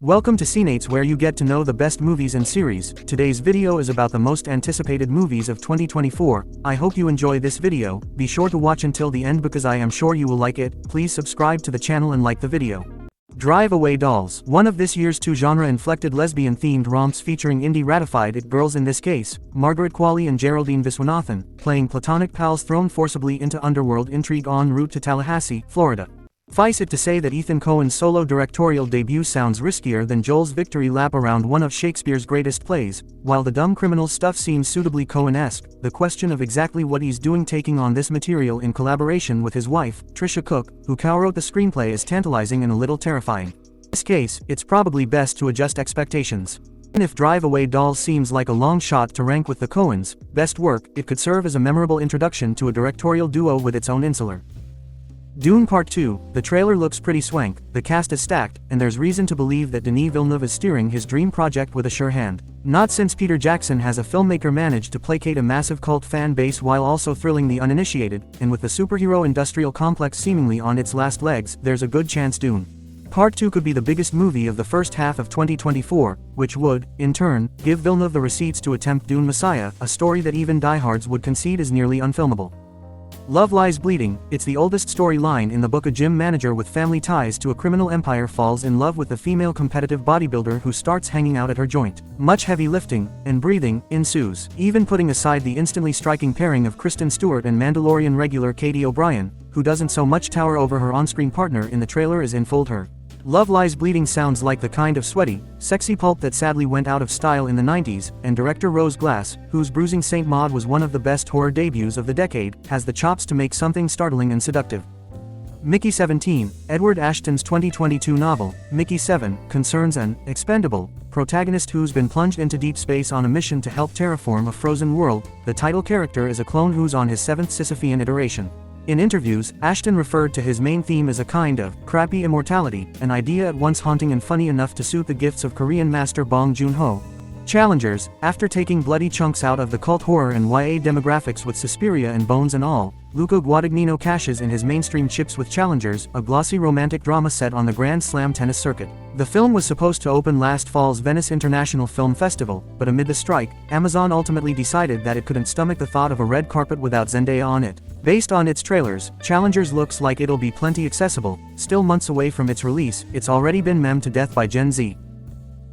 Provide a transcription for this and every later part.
Welcome to Cineights, where you get to know the best movies and series. Today's video is about the most anticipated movies of 2024. I hope you enjoy this video. Be sure to watch until the end because I am sure you will like it. Please subscribe to the channel and like the video. Drive Away Dolls. One of this year's two genre-inflected lesbian-themed romps featuring indie-ratified it girls, in this case, Margaret Qualley and Geraldine Viswanathan, playing platonic pals thrown forcibly into underworld intrigue en route to Tallahassee, Florida. Suffice it to say that Ethan Coen's solo directorial debut sounds riskier than Joel's victory lap around one of Shakespeare's greatest plays. While the dumb criminal stuff seems suitably Coen-esque, the question of exactly what he's doing taking on this material in collaboration with his wife, Trisha Cook, who co-wrote the screenplay, is tantalizing and a little terrifying. In this case, it's probably best to adjust expectations. Even if Drive Away Dolls seems like a long shot to rank with the Coens' best work, it could serve as a memorable introduction to a directorial duo with its own insular. Dune Part 2, the trailer looks pretty swank, the cast is stacked, and there's reason to believe that Denis Villeneuve is steering his dream project with a sure hand. Not since Peter Jackson has a filmmaker managed to placate a massive cult fan base while also thrilling the uninitiated, and with the superhero industrial complex seemingly on its last legs, there's a good chance Dune Part 2 could be the biggest movie of the first half of 2024, which would, in turn, give Villeneuve the receipts to attempt Dune Messiah, a story that even diehards would concede is nearly unfilmable. Love Lies Bleeding. It's the oldest storyline in the book. A gym manager with family ties to a criminal empire falls in love with a female competitive bodybuilder who starts hanging out at her joint. Much heavy lifting and breathing ensues, even putting aside the instantly striking pairing of Kristen Stewart and Mandalorian regular Katie O'Brien, who doesn't so much tower over her on-screen partner in the trailer as enfold her. Love Lies Bleeding sounds like the kind of sweaty, sexy pulp that sadly went out of style in the 90s, and director Rose Glass, whose Bruising Saint Maud was one of the best horror debuts of the decade, has the chops to make something startling and seductive. Mickey 17, Edward Ashton's 2022 novel, Mickey 7, concerns an expendable protagonist who's been plunged into deep space on a mission to help terraform a frozen world. The title character is a clone who's on his 7th Sisyphean iteration. In interviews, Ashton referred to his main theme as a kind of crappy immortality, an idea at once haunting and funny enough to suit the gifts of Korean master Bong Joon-ho. Challengers. After taking bloody chunks out of the cult horror and YA demographics with Suspiria and Bones and All, Luca Guadagnino cashes in his mainstream chips with Challengers, a glossy romantic drama set on the Grand Slam tennis circuit. The film was supposed to open last fall's Venice International Film Festival, but amid the strike, Amazon ultimately decided that it couldn't stomach the thought of a red carpet without Zendaya on it. Based on its trailers, Challengers looks like it'll be plenty accessible. Still months away from its release, it's already been memed to death by Gen Z.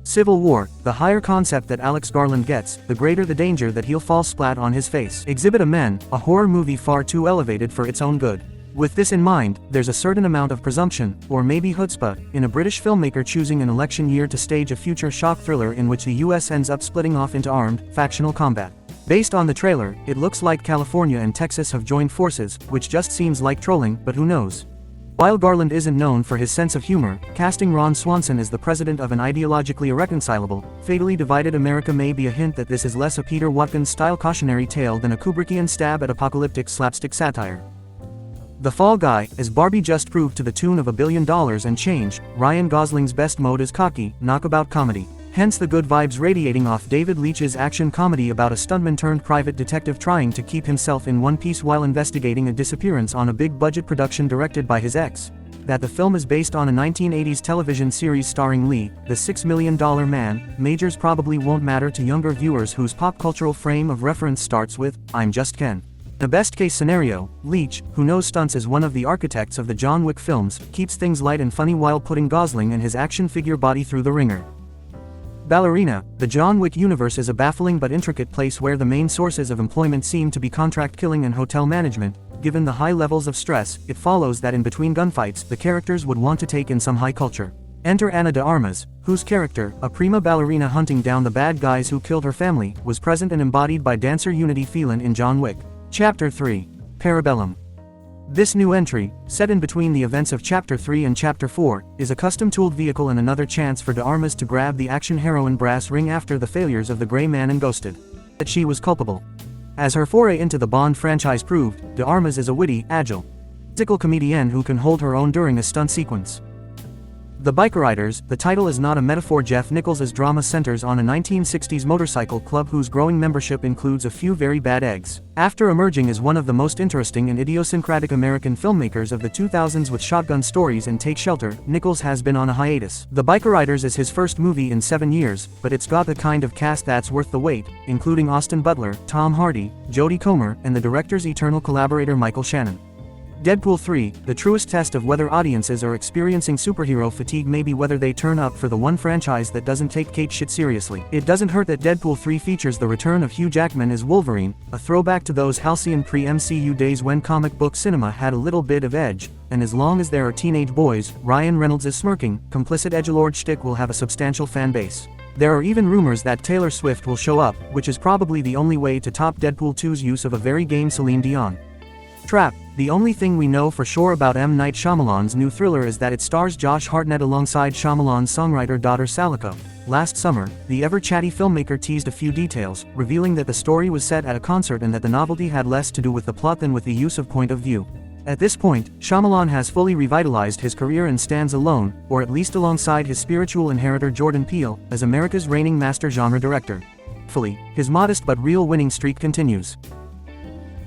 Civil War. The higher concept that Alex Garland gets, the greater the danger that he'll fall splat on his face. Exhibit A Men, a horror movie far too elevated for its own good. With this in mind, there's a certain amount of presumption, or maybe chutzpah, in a British filmmaker choosing an election year to stage a future shock thriller in which the US ends up splitting off into armed, factional combat. Based on the trailer, it looks like California and Texas have joined forces, which just seems like trolling, but who knows. While Garland isn't known for his sense of humor, casting Ron Swanson as the president of an ideologically irreconcilable, fatally divided America may be a hint that this is less a Peter Watkins-style cautionary tale than a Kubrickian stab at apocalyptic slapstick satire. The Fall Guy. As Barbie just proved to the tune of $1 billion and change, Ryan Gosling's best mode is cocky, knockabout comedy. Hence the good vibes radiating off David Leitch's action comedy about a stuntman turned private detective trying to keep himself in one piece while investigating a disappearance on a big-budget production directed by his ex. That the film is based on a 1980s television series starring Lee, the $6 Million Man, majors probably won't matter to younger viewers whose pop-cultural frame of reference starts with, I'm just Ken. The best-case scenario, Leitch, who knows stunts as one of the architects of the John Wick films, keeps things light and funny while putting Gosling and his action figure body through the ringer. Ballerina. The John Wick universe is a baffling but intricate place where the main sources of employment seem to be contract killing and hotel management. Given the high levels of stress, it follows that in between gunfights, the characters would want to take in some high culture. Enter Ana de Armas, whose character, a prima ballerina hunting down the bad guys who killed her family, was present and embodied by dancer Unity Phelan in John Wick. Chapter 3. Parabellum. This new entry, set in between the events of Chapter 3 and Chapter 4, is a custom-tooled vehicle and another chance for de Armas to grab the action heroine brass ring after the failures of The Gray Man and Ghosted. That she was culpable. As her foray into the Bond franchise proved, de Armas is a witty, agile, physical comedienne who can hold her own during a stunt sequence. The Biker Riders, the title is not a metaphor. Jeff Nichols' drama centers on a 1960s motorcycle club whose growing membership includes a few very bad eggs. After emerging as one of the most interesting and idiosyncratic American filmmakers of the 2000s with Shotgun Stories and Take Shelter, Nichols has been on a hiatus. The Biker Riders is his first movie in 7 years, but it's got the kind of cast that's worth the wait, including Austin Butler, Tom Hardy, Jodie Comer, and the director's eternal collaborator Michael Shannon. Deadpool 3, the truest test of whether audiences are experiencing superhero fatigue may be whether they turn up for the one franchise that doesn't take Kate shit seriously. It doesn't hurt that Deadpool 3 features the return of Hugh Jackman as Wolverine, a throwback to those halcyon pre-MCU days when comic book cinema had a little bit of edge, and as long as there are teenage boys, Ryan Reynolds' smirking, complicit edgelord shtick will have a substantial fan base. There are even rumors that Taylor Swift will show up, which is probably the only way to top Deadpool 2's use of a very game Celine Dion. Trap. The only thing we know for sure about M. Night Shyamalan's new thriller is that it stars Josh Hartnett alongside Shyamalan's songwriter-daughter Salika. Last summer, the ever-chatty filmmaker teased a few details, revealing that the story was set at a concert and that the novelty had less to do with the plot than with the use of point of view. At this point, Shyamalan has fully revitalized his career and stands alone, or at least alongside his spiritual inheritor Jordan Peele, as America's reigning master genre director. Hopefully, his modest but real winning streak continues.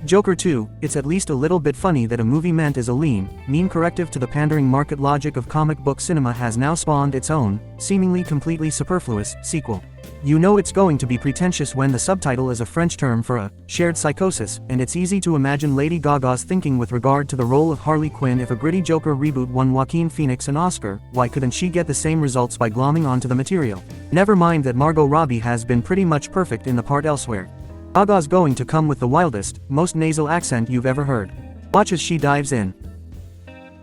Joker 2, it's at least a little bit funny that a movie meant as a lean, mean corrective to the pandering market logic of comic book cinema has now spawned its own, seemingly completely superfluous, sequel. You know it's going to be pretentious when the subtitle is a French term for a shared psychosis, and it's easy to imagine Lady Gaga's thinking with regard to the role of Harley Quinn. If a gritty Joker reboot won Joaquin Phoenix an Oscar, why couldn't she get the same results by glomming onto the material? Never mind that Margot Robbie has been pretty much perfect in the part elsewhere. Gaga's going to come with the wildest, most nasal accent you've ever heard. Watch as she dives in.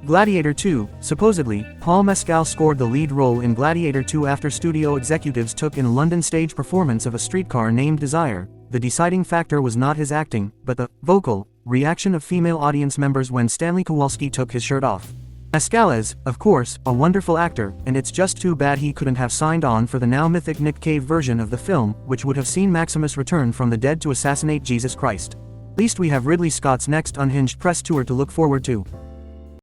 Gladiator 2, supposedly, Paul Mescal scored the lead role in Gladiator 2 after studio executives took in a London stage performance of A Streetcar Named Desire. The deciding factor was not his acting, but the vocal reaction of female audience members when Stanley Kowalski took his shirt off. Mescal is, of course, a wonderful actor, and it's just too bad he couldn't have signed on for the now mythic Nick Cave version of the film, which would have seen Maximus return from the dead to assassinate Jesus Christ. At least we have Ridley Scott's next unhinged press tour to look forward to.